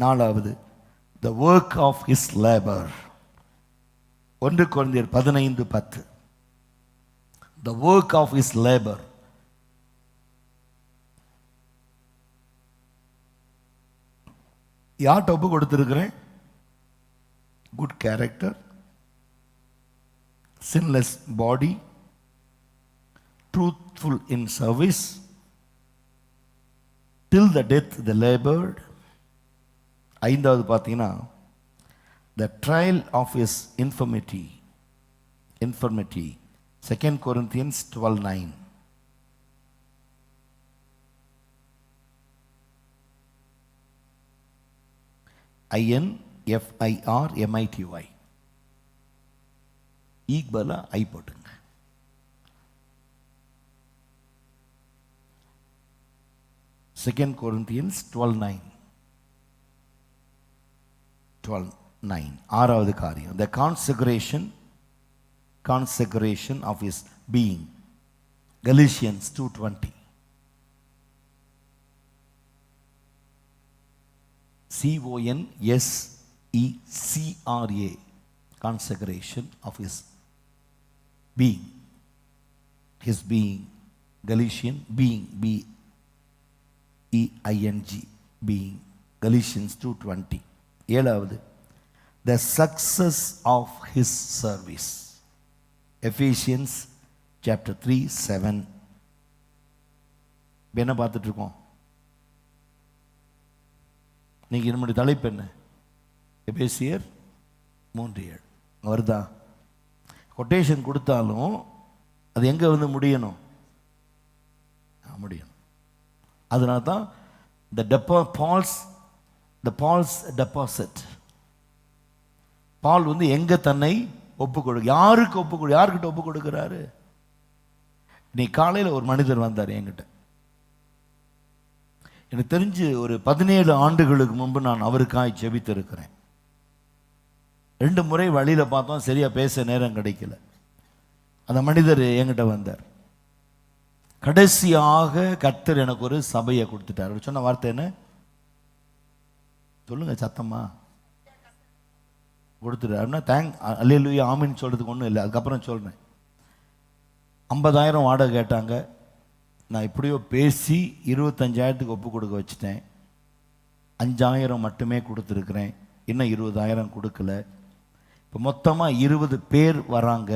4வது the work of his labor. 1 கொரிந்தியர் 15:10. the work of his labor. யார்கிட்ட ஒப்பு கொடுத்திருக்கிறேன்? good character, sinless body, truthful in service, till the death they labored. 5வது பார்த்தீங்கன்னா the trial of his infirmity. 2 Corinthians 12:9. INFIRMITY. ஈக்பலா ஐ போட்டுங்க. Second Corinthians 12:9. 12:9. 6வது காரியம் the consecration of his being. Galatians 2:20. CONSECRA. consecration of his being. His being. Galatian being. BEING. being. Galatians 2:20. 7வது the success of his service. Ephesians chapter 3:7. என்ன பார்த்துட்டு இருக்கோம்? நீங்கள் என்னுடைய தலைப்பு என்ன? எபேசியர் 3:7 வருதா? கொட்டேஷன் கொடுத்தாலும் அது எங்கே வந்து முடியணும்? முடியணும். அதனால தான் Paul's deposit. பால் வந்து எங்க தன்னை ஒப்பு கொடு, யார்கிட்ட ஒப்பு கொடுக்கிறாரு? நீ காலையில் ஒரு மனிதர் வந்தார் என்கிட்ட. எனக்கு தெரிஞ்சு ஒரு 17 ஆண்டுகளுக்கு முன்பு நான் அவருக்காய் ஜெபித்திருக்கிறேன். 2 முறை வழியில் பார்த்தோம், சரியா பேச நேரம் கிடைக்கல. அந்த மனிதர் என்கிட்ட வந்தார். கடைசியாக கர்த்தர் எனக்கு ஒரு சபையை கொடுத்துட்டார். அவர் சொன்ன வார்த்தை என்ன சொல்லுங்க சத்தமா? கொடுத்துட்டாருன்னா அல்லேலூயா ஆமீன் சொல்றதுக்கு ஒன்றும் இல்லை. அதுக்கப்புறம் சொல்றேன். 50,000 வாடகை கேட்டாங்க. நான் இப்படியோ பேசி 25,000க்கு ஒப்பு கொடுக்க வச்சுட்டேன். 5,000 மட்டுமே கொடுத்துருக்குறேன். இன்னும் 20,000 கொடுக்கல. இப்போ மொத்தமாக 20 பேர் வராங்க.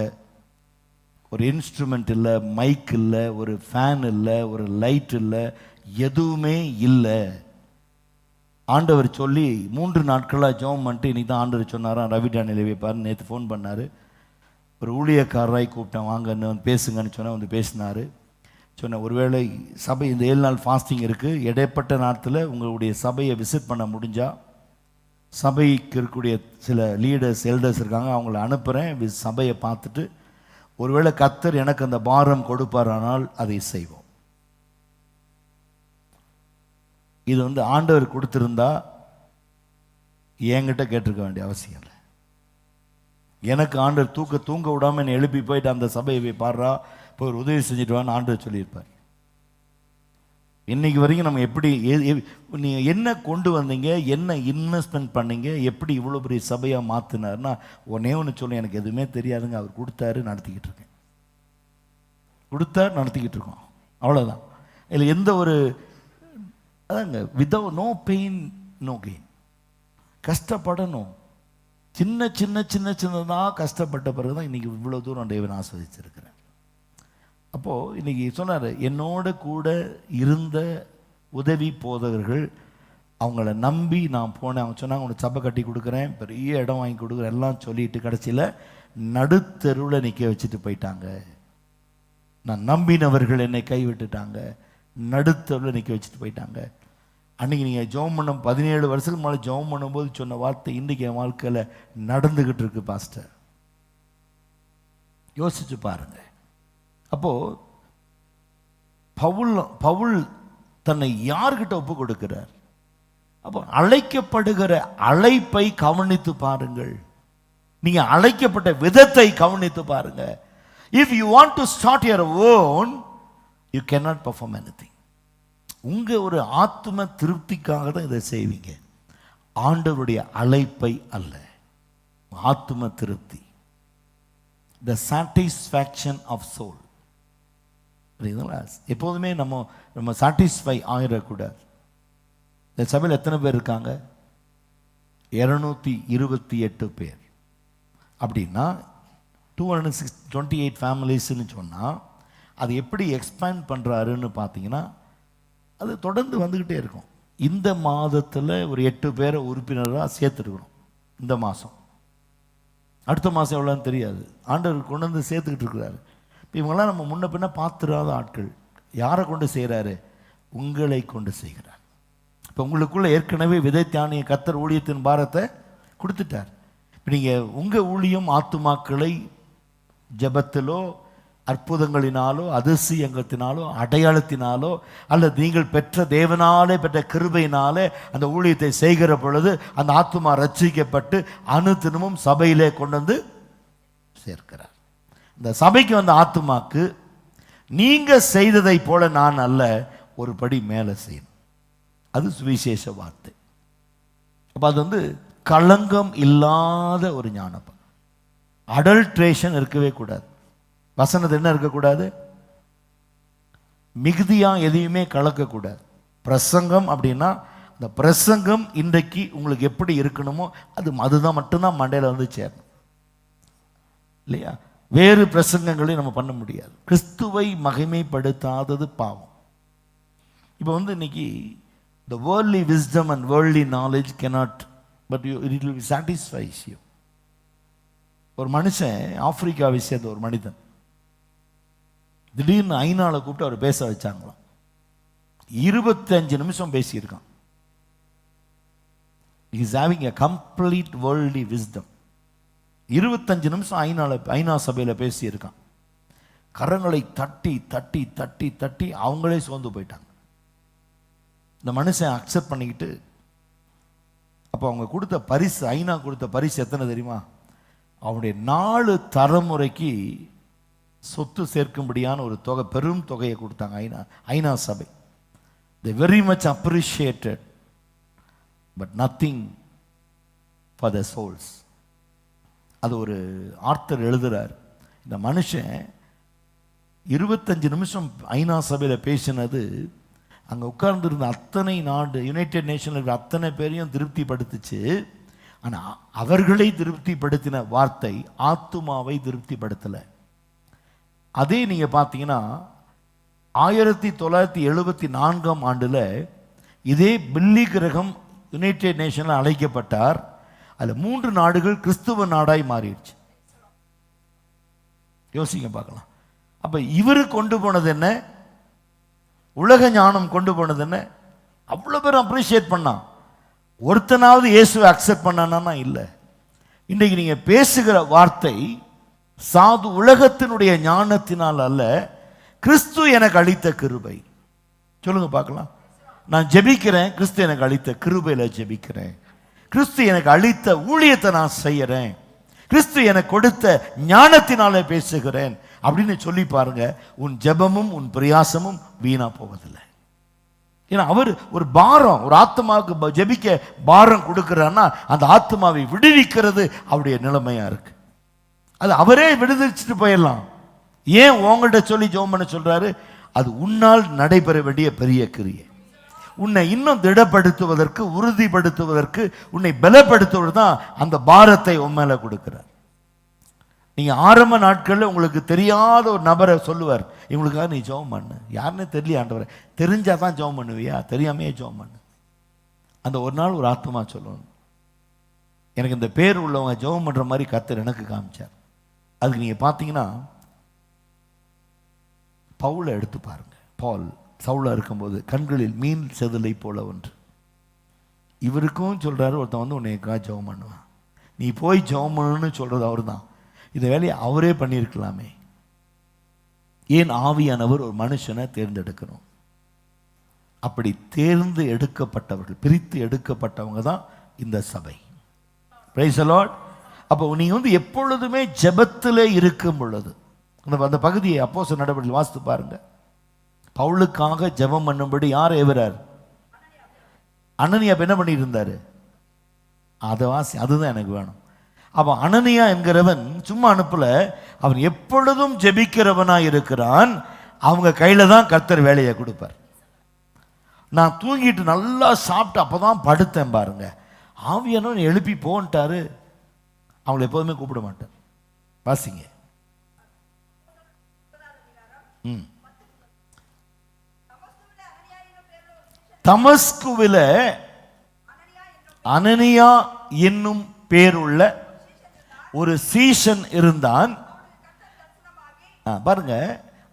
ஒரு இன்ஸ்ட்ருமெண்ட் இல்லை, மைக் இல்லை, ஒரு ஃபேன் இல்லை, ஒரு லைட் இல்லை, எதுவுமே இல்லை. ஆண்டவர் சொல்லி 3 நாட்களாக ஜெபம் பண்ணிட்டு இன்னைக்கு தான் ஆண்டவர் சொன்னாராம், ரவி டானியல் பாரு நேற்று ஃபோன் பண்ணார். ஒரு ஊழியக்காரராய் கூப்பிட்டேன், வாங்கன்னு வந்து பேசுங்கன்னு சொன்னால் வந்து பேசினார். சொன்னேன், ஒருவேளை சபை இந்த 7 நாள் ஃபாஸ்டிங் இருக்குது, இடைப்பட்ட நாட்டில் உங்களுடைய சபையை விசிட் பண்ண முடிஞ்சால் சபைக்கு இருக்கக்கூடிய சில லீடர்ஸ் எல்டர்ஸ் இருக்காங்க, அவங்கள அனுப்புகிறேன். சபையை பார்த்துட்டு ஒருவேளை கர்த்தர் எனக்கு அந்த பாரம் கொடுப்பாரானால் அதை செய்வோம். இது வந்து ஆண்டவர் கொடுத்திருந்தா என்கிட்ட கேட்டிருக்க வேண்டிய அவசியம் இல்லை. எனக்கு ஆண்டவர் தூங்க விடாமல் என்னை எழுப்பி போயிட்டு அந்த சபையை போய் பாடுறா, போய் ஒரு உதவி செஞ்சுட்டு வான்னு ஆண்டவர் சொல்லியிருப்பார். இன்னைக்கு வரைக்கும் நம்ம எப்படி நீங்கள் என்ன கொண்டு வந்தீங்க, என்ன இன்வெஸ்ட்மெண்ட் பண்ணீங்க, எப்படி இவ்வளோ பெரிய சபையாக மாற்றினார்னா ஒன்னே ஒன்று சொல்ல, எனக்கு எதுவுமே தெரியாதுங்க. அவர் கொடுத்தாரு, நடத்திக்கிட்டு இருக்கேன். நடத்திக்கிட்டு இருக்கோம், அவ்வளோதான். இல்லை எந்த ஒரு அதாங்க without no pain no gain. கஷ்டப்படணும். சின்னதாக கஷ்டப்பட்ட பிறகு தான் இன்றைக்கி இவ்வளோ தூரம் தேவன் ஆஸ்வதிச்சிருக்கிறேன். அப்போது இன்றைக்கி சொன்னார், என்னோட கூட இருந்த உதவி போதகர்கள், அவங்கள நம்பி நான் போனேன். அவங்க சொன்னாங்க, உனக்கு சபை கட்டி கொடுக்குறேன், பெரிய இடம் வாங்கி கொடுக்குறேன் எல்லாம் சொல்லிட்டு கடைசியில் நடுத்தெருவில் நிற்க வச்சுட்டு போயிட்டாங்க. நான் நம்பினவர்கள் என்னை கைவிட்டுட்டாங்க, நடுத்தெருவில் நிற்க வச்சுட்டு போயிட்டாங்க. அன்றைக்கி நீங்கள் ஜெபம் பண்ண 17 வருஷத்துக்கு மேலே ஜெபம் பண்ணும்போது சொன்ன வார்த்தை இன்றைக்கி என் வாழ்க்கையில் நடந்துக்கிட்டு இருக்கு பாஸ்டர். யோசிச்சு பாருங்க. அப்போது பவுல் தன்னை யார்கிட்ட ஒப்பு கொடுக்கிறார்? அப்போ அழைக்கப்படுகிற அழைப்பை கவனித்து பாருங்கள். நீங்கள் அழைக்கப்பட்ட விதத்தை கவனித்து பாருங்க. If you want to start your own, you cannot perform anything. உங்கள் ஒரு ஆத்ம திருப்திக்காக தான் இதை செய்வீங்க. ஆண்டவருடைய அழைப்பை அல்ல, ஆத்தும திருப்தி, த சாட்டிஸ்ஃபேக்ஷன் ஆஃப் சோல். எப்போதுமே நம்ம சாட்டிஸ்ஃபை ஆகிடக்கூடாது. இந்த சபையில் எத்தனை பேர் இருக்காங்க? 228 பேர். அப்படின்னா 228 ஃபேமிலிஸ்ன்னு சொன்னால் அது எப்படி எக்ஸ்பேண்ட் பண்ணுறாருன்னு பார்த்தீங்கன்னா அது தொடர்ந்து வந்துக்கிட்டே இருக்கும். இந்த மாதத்தில் ஒரு 8 பேரை உறுப்பினராக சேர்த்துருக்கணும். இந்த மாதம், அடுத்த மாதம் எவ்வளோன்னு தெரியாது, ஆண்டவர் கொண்டு வந்து சேர்த்துக்கிட்டு இருக்கிறாரு. இப்போ இவங்கெல்லாம் நம்ம முன்ன பின்ன பார்த்துடாத ஆட்கள். யாரை கொண்டு செய்கிறாரு? உங்களை கொண்டு செய்கிறார். இப்போ உங்களுக்குள்ள ஏற்கனவே விதை தானிய கர்த்தர் ஊழியத்தின் பாரத்தை கொடுத்துட்டார். இப்போ நீங்கள் உங்கள் ஊழியம் ஆத்துமாக்களை ஜெபத்திலோ அற்புதங்களினாலோ அதிசயங்கத்தினாலோ அடையாளத்தினாலோ அல்லது நீங்கள் பெற்ற தேவனாலே பெற்ற கிருபையினாலே அந்த ஊழியத்தை செய்கிற பொழுது அந்த ஆத்துமா ரட்சிக்கப்பட்டு அனுதினமும் சபையிலே கொண்டு வந்து சேர்க்கிறார். இந்த சபைக்கு வந்த ஆத்துமாக்கு நீங்க செய்ததை போல நான் அல்ல, ஒரு படி மேலே செய்யணும். அது சுவிசேஷ வார்த்தை. அப்போ அது களங்கம் இல்லாத ஒரு ஞானம். அடல்ட்ரேஷன் இருக்கவே கூடாது. வசனது என்ன இருக்கக்கூடாது? மிகுதியா எதையுமே கலக்கக்கூடாது. பிரசங்கம் அப்படின்னா அந்த பிரசங்கம் இன்றைக்கு உங்களுக்கு எப்படி இருக்கணுமோ அதுதான் மட்டும்தான் மண்டையில் சேரணும் இல்லையா? வேறு பிரசங்கங்களையும் நம்ம பண்ண முடியாது. கிறிஸ்துவை மகிமைப்படுத்தாதது பாவம். இப்போ இன்னைக்கு the worldly wisdom and worldly knowledge cannot, but it will satisfies you. ஒரு மனுஷன், ஆப்பிரிக்காவை சேர்ந்த ஒரு மனிதன், திடீர்னு ஐநாளை கூப்பிட்டு அவர் பேச வச்சாங்களாம். 25 நிமிஷம் பேசியிருக்கான். He is having a complete worldly wisdom. 25 நிமிஷம் ஐநா சபையில் பேசியிருக்கான். கரங்களை தட்டி தட்டி தட்டி தட்டி அவங்களே சோர்ந்து போயிட்டாங்க. இந்த மனுஷன் அக்செப்ட் பண்ணிக்கிட்டு, அப்போ அவங்க கொடுத்த பரிசு, ஐநா கொடுத்த பரிசு எத்தனை தெரியுமா? அவனுடைய 4 தலைமுறைக்கு சொத்து சேர்க்கும்படியான ஒரு தொகை, பெரும் தொகையை கொடுத்தாங்க ஐநா சபை. they very much appreciated but nothing for their souls. அது ஒரு ஆர்த்தர் எழுதுறார். இந்த மனுஷன் 25 நிமிஷம் ஐநா சபையில் பேசினது அங்கே உட்கார்ந்துருந்த அத்தனை நாடு, யுனைடெட் நேஷனில் இருக்கிற அத்தனை பேரையும் திருப்திப்படுத்துச்சு. ஆனால் அவர்களை திருப்திப்படுத்தின வார்த்தை ஆத்துமாவை திருப்திப்படுத்தலை. அதே நீங்கள் பார்த்தீங்கன்னா 1974ஆம் ஆண்டில் இதே பில்லி கிரகம் யுனைடெட் நேஷனில் அழைக்கப்பட்டார். அதில் 3 நாடுகள் கிறிஸ்துவ நாடாய் மாறிடுச்சு. யோசிங்க பார்க்கலாம். அப்போ இவரு கொண்டு போனது என்ன? உலக ஞானம் கொண்டு போனது என்ன? அவ்வளோ பேர் அப்ரிஷியேட் பண்ணான். ஒருத்தனாவது இயேசுவை அக்செப்ட் பண்ணானா? இல்லை. இன்றைக்கு நீங்கள் பேசுகிற வார்த்தை சாது உலகத்தினுடைய ஞானத்தினால் அல்ல, கிறிஸ்து எனக்கு அளித்த கிருபை. சொல்லுங்க பார்க்கலாம். நான் ஜெபிக்கிறேன், கிறிஸ்து எனக்கு அளித்த கிருபையில ஜெபிக்கிறேன். கிறிஸ்து எனக்கு அளித்த ஊழியத்தை நான் செய்யறேன். கிறிஸ்து எனக்கு கொடுத்த ஞானத்தினாலே பேசுகிறேன் அப்படின்னு சொல்லி பாருங்க. உன் ஜெபமும் உன் பிரயாசமும் வீணா போவதில்லை. ஏன்னா அவர் ஒரு பாரம், ஒரு ஆத்மாவுக்கு ஜெபிக்க பாரம் கொடுக்கிறான்னா அந்த ஆத்மாவை விடுவிக்கிறது அவருடைய நிலைமையா இருக்கு. அது அவரே விடுவிச்சுட்டு போயிடலாம். ஏன் உங்கள்கிட்ட சொல்லி ஜெபம் பண்ண சொல்றாரு? அது உன்னால் நடைபெற வேண்டிய பெரிய கிரியை. உன்னை இன்னும் திடப்படுத்துவதற்கு, உறுதிப்படுத்துவதற்கு, உன்னை பலப்படுத்துவது தான் அந்த பாரத்தை உன் மேல கொடுக்கிறார். நீங்க ஆரம்ப நாட்களில் உங்களுக்கு தெரியாத ஒரு நபரை சொல்லுவார், இவங்களுக்காக நீ ஜெபம் பண்ணு. யாருன்னு தெரியல ஆண்டவரே, தெரிஞ்சாதான் ஜெபம் பண்ணுவியா? தெரியாமையே ஜெபம் பண்ணு. அந்த ஒரு நாள் ஒரு ஆத்மா சொல்லணும், எனக்கு இந்த பேர் உள்ளவங்க ஜெபம் பண்ற மாதிரி கர்த்தர் எனக்கு காமிச்சார். அதுக்கு நீங்க பார்த்தீங்கன்னா பவுலை எடுத்து பாருங்க. பவுல் சவுலா இருக்கும்போது கண்களில் மீன் செதிலை போல ஒன்று. இவருக்கும் சொல்றாரு, ஒருத்தன் உன்னைக்கா ஜெபம் பண்ணுவான், நீ போய் ஜெபம் பண்ணுன்னு சொல்றது அவர் தான். இந்த வேலையை அவரே பண்ணியிருக்கலாமே. ஏன் ஆவியானவர் ஒரு மனுஷனை தேர்ந்தெடுக்கணும்? அப்படி தேர்ந்து எடுக்கப்பட்டவர்கள், பிரித்து எடுக்கப்பட்டவங்க தான் இந்த சபை. Praise the Lord. அப்போ நீங்க எப்பொழுதுமே ஜெபத்திலே இருக்கும் பொழுது அந்த பகுதியை அப்போஸ்தலர் நடவடிக்கையில் வாசித்து பாருங்க. பவுலுக்காக ஜெபம் பண்ணும்படி யார் ஏவுறார்? அனனியா என்ன பண்ணிட்டு இருந்தாரு? அதை வாசி, அதுதான் எனக்கு வேணும். அப்போ அனனியா என்கிறவன் சும்மா அனுப்பல, அவன் எப்பொழுதும் ஜெபிக்கிறவனாக இருக்கிறான். அவங்க கையில் தான் கர்த்தர் வேலையை கொடுப்பார். நான் தூங்கிட்டு நல்லா சாப்பிட்டு அப்போ தான் படுத்தேன் பாருங்க, ஆவியானவன் எழுப்பி போன்ட்டாரு. அவங்களை எப்போதுமே கூப்பிட மாட்டார். வாசிங்க. தமஸ்குவில அனனியா என்னும் பேருள்ள ஒரு சீஷன் இருந்தான். பாருங்க,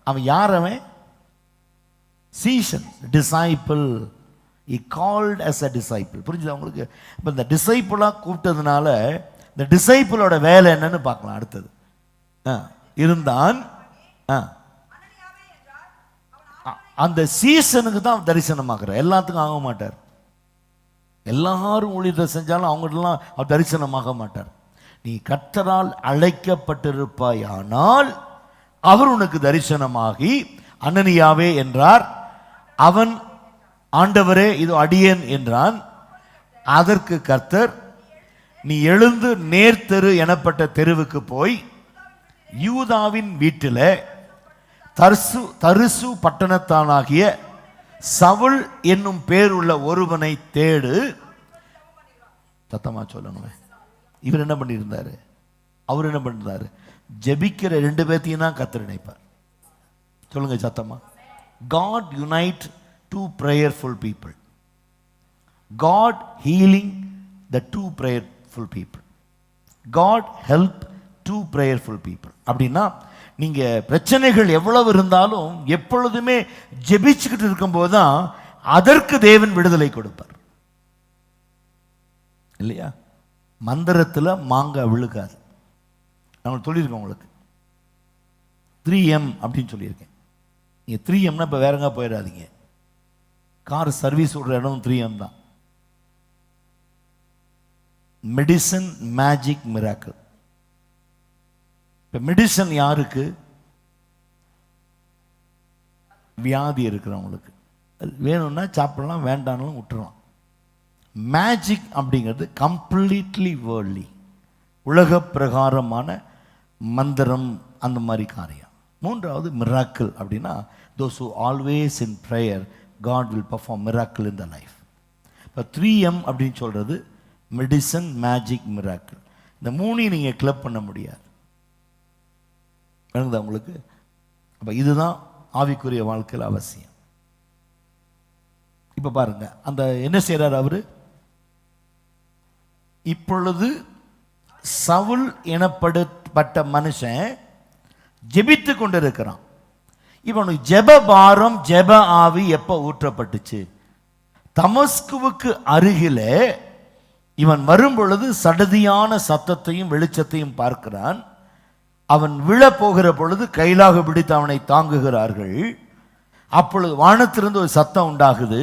அவன் யார்? அவன் சீஷன், disciple. he called as a disciple. புரிஞ்சுதா உங்களுக்கு? இப்போ இந்த டிசைபிளாக கூப்பிட்டதுனால இந்த டிசைபிளோட வேலை என்னன்னு பார்க்கலாம். அடுத்தது இருந்தான். அந்த சீசனுக்கு தான் தரிசனமாகிற, எல்லாத்துக்கும் ஆக மாட்டார். எல்லாரும் ஊழியத்தை செஞ்சாலும் அவங்கள்ட்டலாம் அவர் தரிசனமாக மாட்டார். நீ கர்த்தரால் அழைக்கப்பட்டிருப்பாய், ஆனால் அவர் உனக்கு தரிசனமாகி அனனியாவே என்றார். அவன் ஆண்டவரே இது அடியேன் என்றான். அதற்கு கர்த்தர், நீ எழுந்து நேர்த்தெரு எனப்பட்ட தெருவுக்கு போய் யூதாவின் வீட்டில் தரிசு பட்டணத்தானாகிய சவுல் என்னும் பேருள்ள ஒருவனை தேடு. சத்தமா சொல்லணும். இவர் என்ன பண்ணியிருந்தாரு? அவர் என்ன பண்ணிருந்தாரு? ஜெபிக்கிற ரெண்டு பேர்த்தையும் தான் கர்த்தர் நினைப்பார். சொல்லுங்க சத்தமா. God unite two prayerful people. God healing the two prayerful people. God help two prayerful people. அப்படின்னா நீங்க பிரச்சனைகள் எவ்வளவு இருந்தாலும் எப்பொழுதுமே ஜெபிச்சுக்கிட்டு இருக்கும்போது தான் அதற்கு தேவன் விடுதலை கொடுப்பார், இல்லையா? மந்திரத்தில் மாங்காய் விழுக்காது. நான் சொல்லியிருக்கேன் உங்களுக்கு 3M அப்படின்னு சொல்லியிருக்கேன். நீங்கள் 3Mனா இப்போ வேற எங்கே போயிடாதீங்க. கார் சர்வீஸ் விடுற இடம் 3M தான். Medicine, magic, miracle. இப்போ மெடிசன் யாருக்கு? வியாதி இருக்கிறவங்களுக்கு. வேணும்னா சாப்பிடலாம், வேண்டாம்னு விட்டுறலாம். மேஜிக் அப்படிங்கிறது கம்ப்ளீட்லி வேர்ல்ட்லி, உலக பிரகாரமான மந்திரம், அந்த மாதிரி காரியம். மூன்றாவது மிராக்கிள் அப்படின்னா those who always in prayer God will perform miracle in the life. இப்போ 3M அப்படின்னு சொல்கிறது மெடிசன், மேஜிக், மிராக்கிள். இந்த மூணையும் நீங்கள் கிளப் பண்ண முடியாது. விளங்குதா உங்களுக்கு? அப்போ இதுதான் ஆவிக்குரிய வாழ்க்கையில் அவசியம். இப்போ பாருங்க, அந்த என்ன செய்கிறார் அவர்? இப்பொழுது சவுல் எனப்பட்ட மனுஷன் ஜெபித்து கொண்டு இருக்கிறான். இவனுக்கு ஜெப பாரம், ஜெப ஆவி எப்போ ஊற்றப்பட்டுச்சு? தமஸ்குவுக்கு அருகிலே இவன் வரும்பொழுது சடதியான சத்தத்தையும் வெளிச்சத்தையும் பார்க்கிறான். அவன் விழ போகிற பொழுது கைலாக பிடித்து அவனை தாங்குகிறார்கள். அப்பொழுது வானத்திலிருந்து ஒரு சத்தம் உண்டாகுது,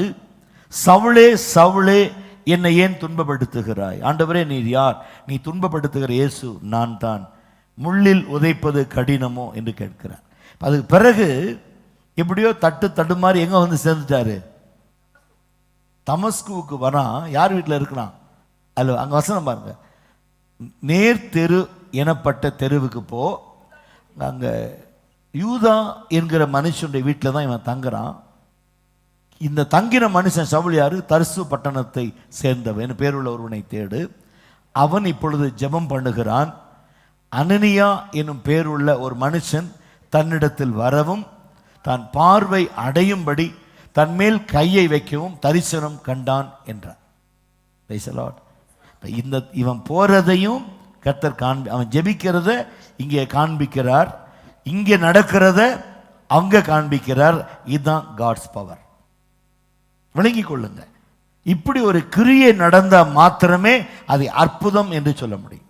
சவுளே சவுளே என்னை ஏன் துன்பப்படுத்துகிறாய்? ஆண்டவரே நீர் யார்? நீ துன்பப்படுத்துகிற இயேசு நான் தான். முள்ளில் உதைப்பது கடினமோ என்று கேட்கிறார். அதுக்கு பிறகு எப்படியோ தடுமாறி எங்க வந்து சேர்ந்துட்டாரு? தமஸ்குவுக்கு வரான். யார் வீட்டில் இருக்கிறான்? அல்ல, அங்க வசனம் பாருங்க. நேர் தெரு எனப்பட்ட தெருவுக்கு போ. அங்க யூதா என்கிற மனுஷனுடைய வீட்டில் தான் இவன் தங்குறான். இந்த தங்கின மனுஷன் சவுல் யாரு? தர்சு பட்டணத்தை சேர்ந்தவன், பேருள்ள ஒருவனை தேடு. அவன் இப்பொழுது ஜெபம் பண்ணுகிறான். அனனியா என்னும் பேருள்ள ஒரு மனுஷன் தன்னிடத்தில் வரவும் தான் பார்வை அடையும்படி தன்மேல் கையை வைக்கவும் தரிசனம் கண்டான் என்றான். இவன் போறதையும் கர்த்தர் அவன் ஜெபிக்கிறத இங்கே காண்பிக்கிறார், இங்கே நடக்கிறத அங்க காண்பிக்கிறார். இதுதான் காட்ஸ் பவர். விளங்கிக் கொள்ளுங்க. இப்படி ஒரு கிரியை நடந்த மாத்திரமே அதை அற்புதம் என்று சொல்ல முடியும்.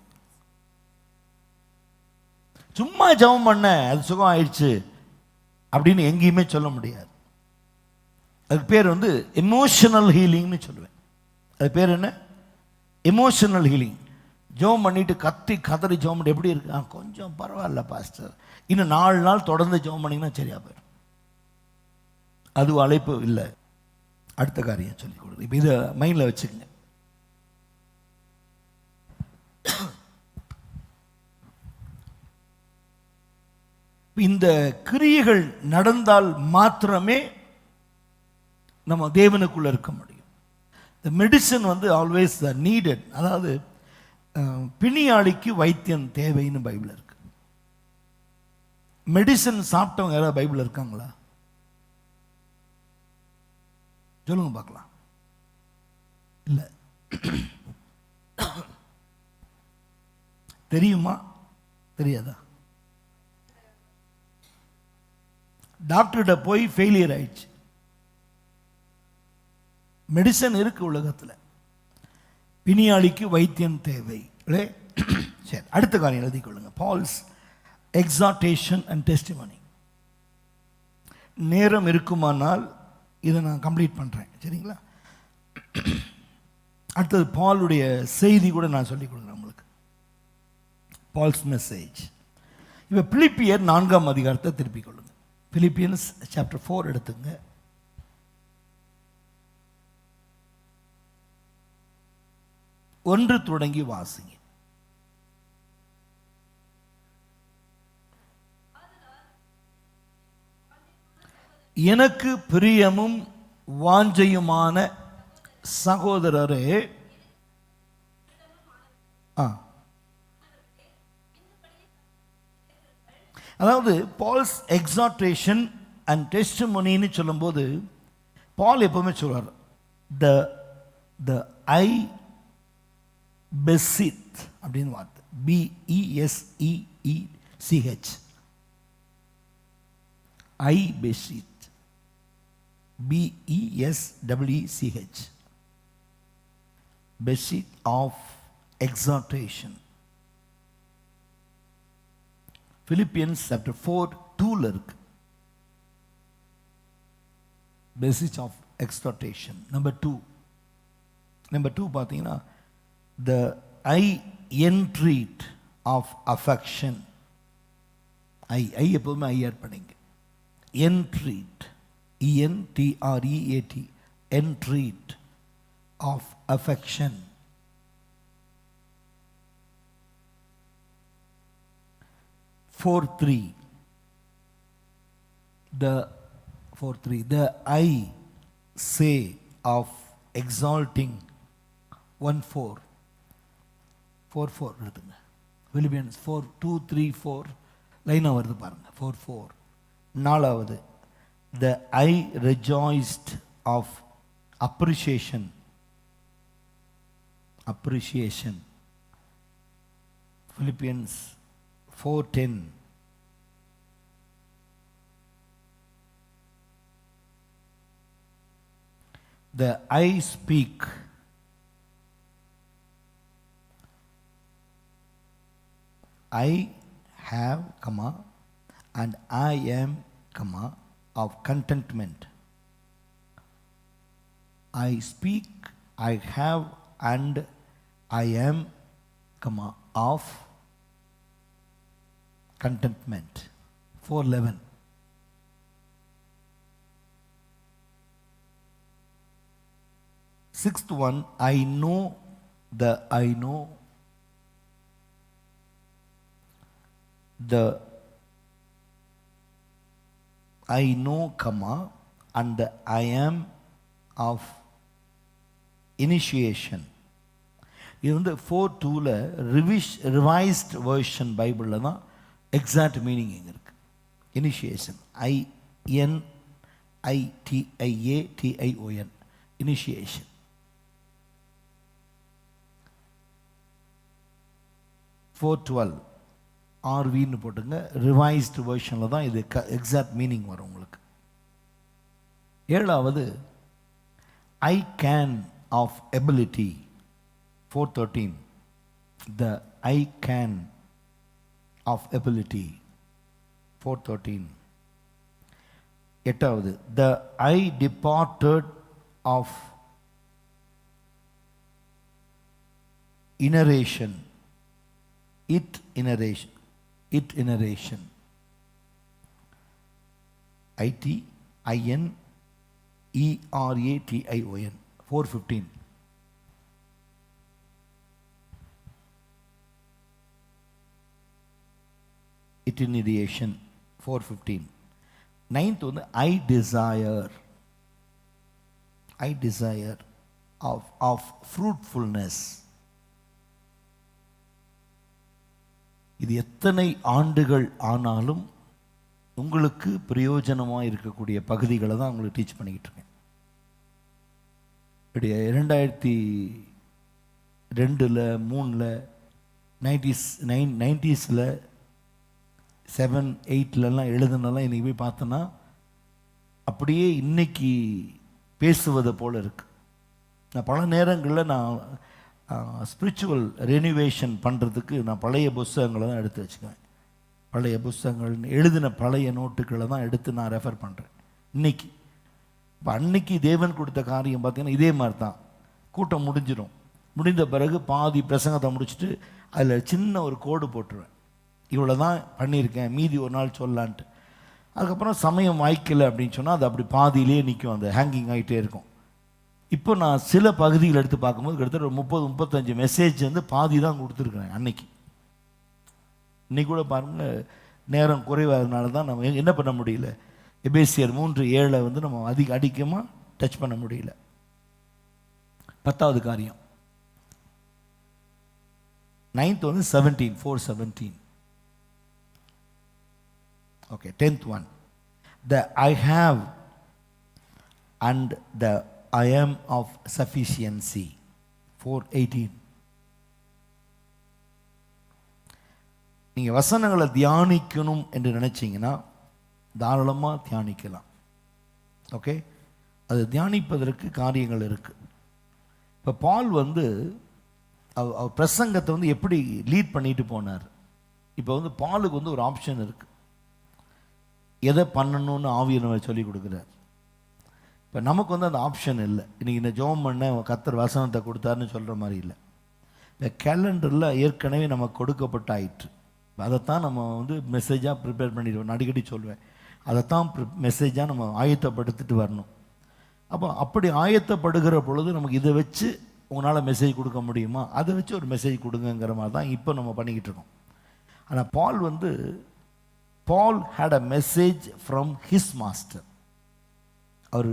சும்மா ஜெபம் பண்ண அது சுகம் ஆயிடுச்சு அப்படின்னு எங்கேயுமே சொல்ல முடியாது. அதுக்கு பேர் எமோஷனல் ஹீலிங்னு சொல்லுவேன். அது பேர் என்ன? Emotional healing. ஜெபம் பண்ணிட்டு கத்தி கதறி ஜெபம் பண்ணி எப்படி இருக்கு? கொஞ்சம் பரவாயில்ல பாஸ்டர், இன்னும் 4 நாள் தொடர்ந்து ஜெபம் பண்ணிங்கன்னா சரியா போயிடும். அது அழைப்பு இல்லை. அடுத்த காரியம் சொல்லிக் கொடுக்குது. இப்போ இதை மைண்டில் வச்சுக்கங்க. இந்த கிரியைகள் நடந்தால் மாத்திரமே நம்ம தேவனுக்குள்ள இருக்க முடியும். இந்த மெடிசன் வந்து ஆல்வேஸ் நீடட். அதாவது பிணியாளிக்கு வைத்தியம் தேவைன்னு பைபிள் இருக்கு. மெடிசன் சாப்பிட்டவங்க யாராவது பைபிள் இருக்காங்களா? சொல்லுங்க பார்க்கலாம். இல்லை. தெரியுமா? தெரியாதா? டாக்டர்கிட்ட போய் ஃபெயிலியர் ஆயிடுச்சு. மெடிசன் இருக்கு உலகத்தில். பிணியாளிக்கு வைத்தியம் தேவை. சரி, அடுத்த காரியம் எழுதி கொள்ளுங்க. Paul's exhortation and testimony. நேரம் இருக்குமானால் இதை நான் கம்ப்ளீட் பண்ணுறேன், சரிங்களா? அடுத்தது பாலுடைய செய்தி கூட நான் சொல்லிக் கொடுக்குறேன் உங்களுக்கு. Paul's message. இப்போ பிலிப்பியர் 4ஆம் அதிகாரத்தை திருப்பிக் கொள்ளுங்க. பிலிப்பியன்ஸ் சாப்டர் 4 எடுத்துங்க. ஒன்று தொடங்கி வாசிங்க. எனக்கு பிரியமும் வாஞ்சையுமான சகோதரரே, அதாவது பால்ஸ் எக்ஸார்டேஷன் அண்ட் டெஸ்டிமோனின்னு சொல்லும்போது பால் எப்பவுமே சொல்றார், த ஐ பெசித் அப்படின்னு வார்த்தை. BESEECH. I beseech, BESEECH, beseech of exhortation. Philippians chapter 4:2 இருக்கு. பெசிச் ஆஃப் எக்ஸார்டேஷன். நம்பர் 2 பார்த்தீங்கன்னா the I entreat of affection. I எப்பவுமே ஐ ஆட் பண்ணிங்க. entreat, ENTREAT, entreat of affection. The I say of exalting. 1:4 எடுத்துங்க. பிலிப்பியன்ஸ் 4:2-3-4 லைனாக வருது பாருங்க. 4:4. 4வது the I rejoiced of appreciation. Philippians 4:10. the I speak. I have, and I am, of contentment. I speak, I have, and I am, of contentment. 4:11. Sixth one, I know. The I know and the I am of initiation. இது வந்து 4:2ல revised version பைபிளில் தான் exact meaning எங்கே இருக்கு. Initiation, INITIATION, initiation. 4:12 RVன்னு போட்டுங்க. Revised வெர்ஷனில் தான் இது exact meaning வரும் உங்களுக்கு. 7வது I can of ability. 4:13 the I can of ability. 4:13. 8வது the I departed of inerration. Iteration. ITINERATION. 4:15. இட்டினிடியேஷன் 4:15. 9th வந்து ஐ டிசையர் ஆஃப் ஃப்ரூட்ஃபுல்னஸ். இது எத்தனை ஆண்டுகள் ஆனாலும் உங்களுக்கு பிரயோஜனமாக இருக்கக்கூடிய பகுதிகளை தான் உங்களுக்கு டீச் பண்ணிக்கிட்டு இருக்கேன். 2002 3 90s 7 8 எழுதுனெல்லாம் இன்றைக்கி போய் பார்த்தோன்னா அப்படியே இன்னைக்கு பேசுவதை போல் இருக்கு. நான் பல நேரங்களில் நான் ஸ்பிரிச்சுவல் ரெனிவேஷன் பண்ணுறதுக்கு நான் பழைய புஸ்தகங்களை தான் எடுத்து வச்சுக்குவேன். பழைய புஸ்தகங்கள் எழுதின பழைய நோட்டுகளை தான் எடுத்து நான் ரெஃபர் பண்ணுறேன் இன்னைக்கு. இப்போ அன்னைக்கு தேவன் கொடுத்த காரியம் பார்த்தீங்கன்னா இதே மாதிரி தான். கூட்டம் முடிந்த பிறகு பாதி பிரசங்கத்தை முடிச்சுட்டு அதில் சின்ன ஒரு கோடு போட்டுருவேன், இவ்வளோ தான் பண்ணியிருக்கேன், மீதி ஒரு நாள் சொல்லலான்ட்டு. அதுக்கப்புறம் சமயம் வாய்க்கலை அப்படின்னு சொன்னால் அது அப்படி பாதியிலே நிற்கும், அந்த ஹேங்கிங் ஆகிட்டே இருக்கும். இப்போ நான் சில பகுதிகள் எடுத்து பார்க்கும்போது கிட்டத்தட்ட 30-35 மெசேஜ் வந்து பாதி தான் கொடுத்துருக்குறேன் அன்னைக்கு. இன்னைக்கு கூட பாருங்கள், நேரம் குறைவாதனால தான் நம்ம என்ன பண்ண முடியல. எபேசியர் 3:7 வந்து நம்ம அதிகமாக டச் பண்ண முடியல. 10வது காரியம் 9th வந்து 4:17. Okay, 10th one, the I have and the I am of sufficiency. 4:18. நீங்கள் வசனங்களை தியானிக்கணும் என்று நினைச்சீங்கன்னா தாராளமாக தியானிக்கலாம். ஓகே, அது தியானிப்பதற்கு காரியங்கள் இருக்கு. இப்போ பால் வந்து அவர் பிரசங்கத்தை வந்து எப்படி லீட் பண்ணிட்டு போனார். இப்போ வந்து பாலுக்கு வந்து ஒரு ஆப்ஷன் இருக்கு, எதை பண்ணணும்னு ஆவியானவர் சொல்லி கொடுக்குறார். இப்போ நமக்கு வந்து அந்த ஆப்ஷன் இல்லை. இன்றைக்கி இந்த ஜெபம் பண்ண கர்த்தர் வசனத்தை கொடுத்தாருன்னு சொல்கிற மாதிரி இல்லை. இந்த கேலண்டரில் ஏற்கனவே நமக்கு கொடுக்கப்பட்ட ஆயிற்று. அதைத்தான் நம்ம வந்து மெசேஜாக ப்ரிப்பேர் பண்ணிடுவோம். நான் அடிக்கடி சொல்வேன், அதைத்தான் மெசேஜாக நம்ம ஆயத்தப்படுத்திட்டு வரணும். அப்போ அப்படி ஆயத்தப்படுகிற பொழுது நமக்கு இதை வச்சு உங்களால் மெசேஜ் கொடுக்க முடியுமா, அதை வச்சு ஒரு மெசேஜ் கொடுங்கிற மாதிரி தான் இப்போ நம்ம பண்ணிக்கிட்டு இருக்கோம். ஆனால் பால் had a message from his master. அவர்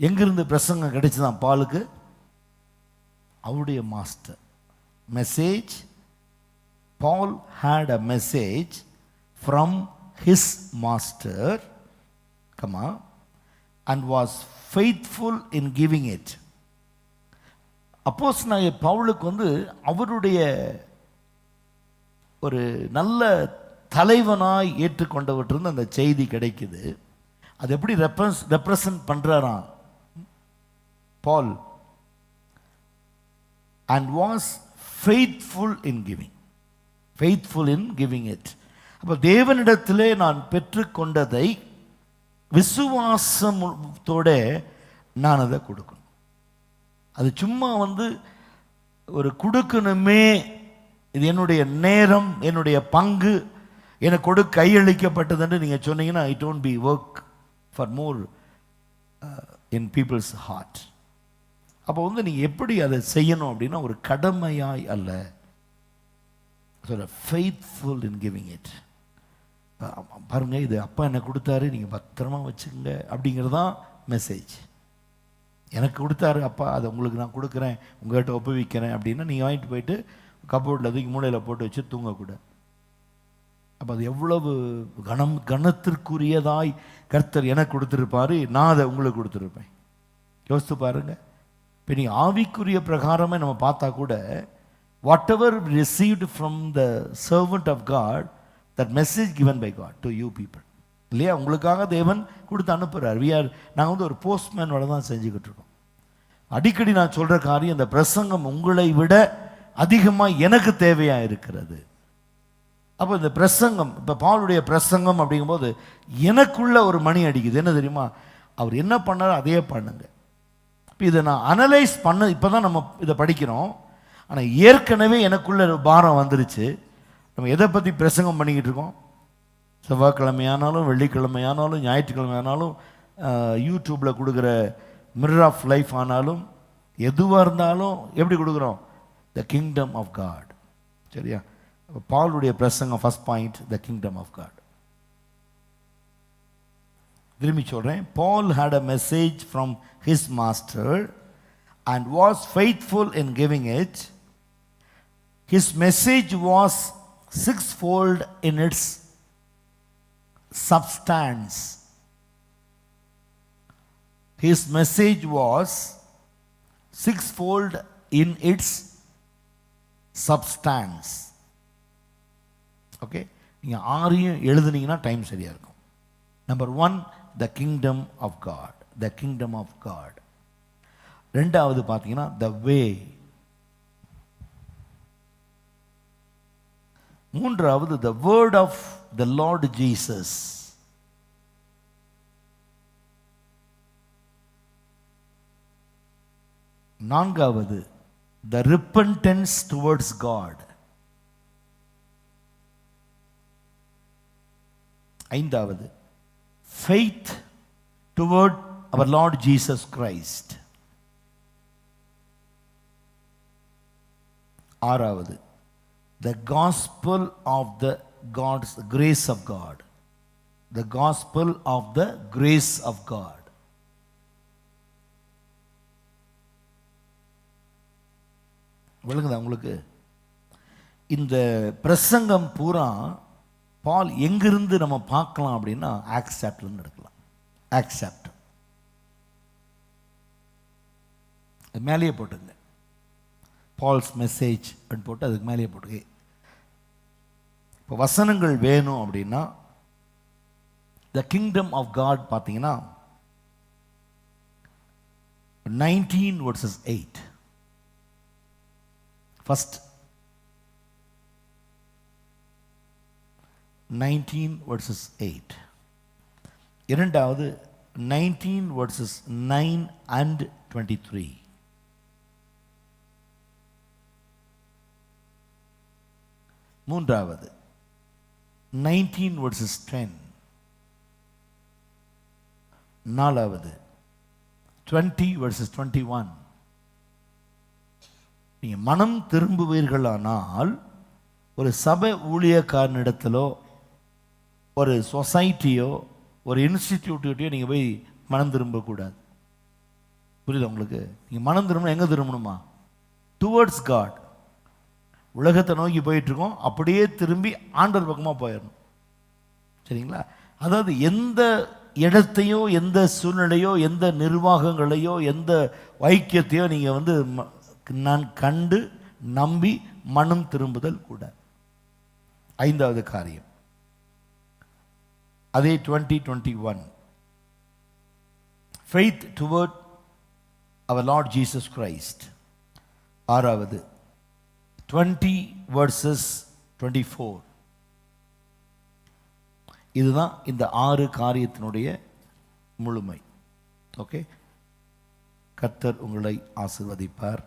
எங்கிருந்து பிரசங்கம் கிடைச்சதான் பாலுக்கு? அவருடைய master. Message, Paul had a message from his master, and was faithful in giving it. அப்போஸ்தலனாகிய பவுலுக்கு வந்து அவருடைய ஒரு நல்ல தலைவனாய் ஏற்றுக்கொண்டவற்றிருந்து அந்த செய்தி கிடைக்குது. அது எப்படி ரெப்ரசன்ட் பண்றாராம் Paul? and was faithful in giving it. அப்போ தேவனிடத்திலே நான் பெற்றுக்கொண்டதை விசுவாசத்தோட நான் அதை கொடுக்கணும். அது சும்மா வந்து ஒரு கொடுக்கணுமே, இது என்னுடைய நேரம், என்னுடைய பங்கு, எனக்கு கையளிக்கப்பட்டதுன்னு நீங்கள் சொன்னீங்கன்னா it won't be work for more in people's heart. அப்போ வந்து நீங்கள் எப்படி அதை செய்யணும் அப்படின்னா ஒரு கடமையாய் அல்ல, faithful in giving it. பாருங்க, இது அப்பா எனக்கு கொடுத்தாரு, நீங்கள் பத்திரமா வச்சுக்கோங்க அப்படிங்கிறது தான் மெசேஜ். எனக்கு கொடுத்தாரு அப்பா, அதை உங்களுக்கு நான் கொடுக்குறேன், உங்கள்கிட்ட ஒப்புவிக்கிறேன் அப்படின்னா நீங்கள் வாங்கிட்டு போயிட்டு கப்போர்டில் அதுக்கு மூலையில் போட்டு வச்சு தூங்கக்கூட. அப்போ அது எவ்வளவு கனத்திற்குரியதாய் கர்த்தர் எனக்கு கொடுத்துருப்பாரு, நான் அதை உங்களுக்கு கொடுத்துருப்பேன். யோசித்து பாருங்க. இப்போ நீங்கள் ஆவிக்குரிய பிரகாரமே நம்ம பார்த்தா கூட whatever received from the servant of God, that message given by God to you people, இல்லையா? உங்களுக்காக தேவன் கொடுத்து அனுப்புகிறார். நாங்கள் வந்து ஒரு போஸ்ட்மேனோட தான் செஞ்சுக்கிட்டு இருக்கோம். அடிக்கடி நான் சொல்கிற காரியம், இந்த பிரசங்கம் உங்களை விட அதிகமாக எனக்கு தேவையாக இருக்கிறது. அப்போ இந்த பிரசங்கம், இப்போ பாலுடைய பிரசங்கம் அப்படிங்கும்போது எனக்குள்ள ஒரு மணி அடிக்குது. என்ன தெரியுமா? அவர் என்ன பண்ணாரோ அதே பண்ணுங்க. இப்போ இதை நான் அனலைஸ் பண்ண இப்போ தான் நம்ம இதை படிக்கிறோம். ஆனால் ஏற்கனவே எனக்குள்ள பாரம் வந்துருச்சு. நம்ம எதை பற்றி பிரசங்கம் பண்ணிக்கிட்டு இருக்கோம்? செவ்வாய்க்கிழமையானாலும், வெள்ளிக்கிழமையானாலும், ஞாயிற்றுக்கிழமையானாலும், யூடியூப்பில் கொடுக்குற மிரர் ஆஃப் லைஃப் ஆனாலும், எதுவாக இருந்தாலும் எப்படி கொடுக்குறோம்? The kingdom of God. சரியா? பாலுடைய பிரசங்கம் first point the kingdom of God. திரும்பி சொல்கிறேன், Paul had a message from his master and was faithful in giving it. His message was sixfold in its substance. His message was sixfold in its substance. Okay, நீங்கள் ஆறையும் எழுதுனீங்கன்னா time சரியாக இருக்கும். Number 1, the kingdom of God, the kingdom of God. ரெண்டாவது பார்த்தீங்கன்னா the way. மூன்றாவது the word of the Lord Jesus. நான்காவது the repentance towards God. ஐந்தாவது faith toward our Lord Jesus Christ. ஆறாவது the gospel of the God's grace of God, the gospel of the grace of God. விளங்குதா உங்களுக்கு? இந்த பிரசங்கம் பூரா பால் எங்கிருந்து நம்ம பார்க்கலாம் அப்படின்னா ஆக்ட்ஸ் சாப்டர்லேருந்து எடுக்கலாம். ஆக்ட்ஸ் சாப்டர் மேலேயே போட்டுங்க, பால்ஸ் மெசேஜ் அப்படின்னு போட்டு அதுக்கு மேலேயே போட்டுங்க. இப்போ வசனங்கள் வேணும் அப்படின்னா த கிங்டம் ஆஃப் காட் பார்த்தீங்கன்னா 19 verses 8. First 19 verses 8. இரண்டாவது 19 verses 9 and 23. மூன்றாவது 19 verses 10. நாலாவது 20 verses 21. நீங்கள் மனம் திரும்புவீர்களானால் ஒரு சபை ஊழியக்காரனிடத்திலோ ஒரு சொசைட்டியோ ஒரு இன்ஸ்டிடியூட்டையோ நீங்கள் போய் மனம் திரும்பக்கூடாது. புரியுதா உங்களுக்கு? நீங்கள் மனம் திரும்பணும், எங்கே திரும்பணுமா? Towards God. உலகத்தை நோக்கி போயிட்டுருக்கோம், அப்படியே திரும்பி ஆண்டவர் பக்கமாக போயிடணும். சரிங்களா? அதாவது எந்த இடத்தையோ எந்த சூழ்நிலையோ எந்த நிர்வாகங்களையோ எந்த ஐக்கியத்தையோ நீங்கள் நான் கண்டு நம்பி மனம் திரும்புதல் கூட. ஐந்தாவது காரியம் அதே 20:21 faith toward our Lord Jesus Christ. ஆறாவது 20 verses 24. இதுதான் இந்த 6 காரியத்தினுடைய முழுமை. ஓகே, கர்த்தர் உங்களை ஆசீர்வதிப்பார்.